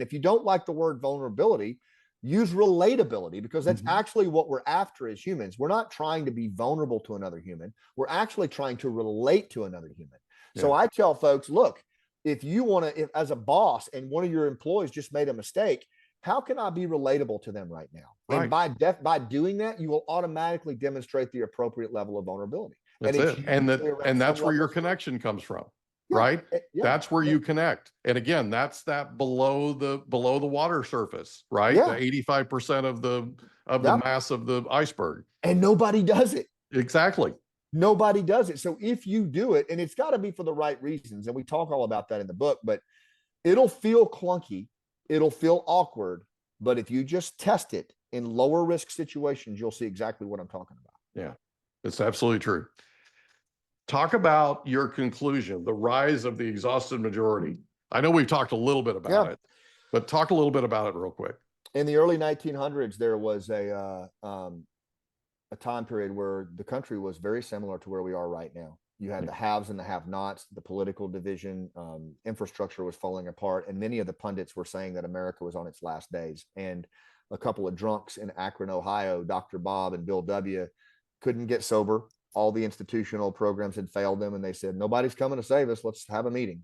If you don't like the word vulnerability, use relatability, because that's actually what we're after as humans. We're not trying to be vulnerable to another human. We're actually trying to relate to another human. So I tell folks, look, if you want to, as a boss and one of your employees just made a mistake, how can I be relatable to them right now? And by doing that, you will automatically demonstrate the appropriate level of vulnerability. That's it. And that's where your connection comes from, right? That's where you connect. And again, that's that below the water surface, right? The 85% of the mass of the iceberg. And nobody does it. Exactly. Nobody does it. So if you do it, and it's got to be for the right reasons, and we talk all about that in the book, but it'll feel clunky, it'll feel awkward, but if you just test it in lower risk situations, you'll see exactly what I'm talking about. Yeah, it's absolutely true. Talk about your conclusion, the rise of the exhausted majority. I know we've talked a little bit about it, but talk a little bit about it real quick. In the early 1900s, there was a time period where the country was very similar to where we are right now. You had the haves and the have-nots, the political division, infrastructure was falling apart, and many of the pundits were saying that America was on its last days. And a couple of drunks in Akron, Ohio, Dr. Bob and Bill W., couldn't get sober. All the institutional programs had failed them, and they said, nobody's coming to save us. Let's have a meeting.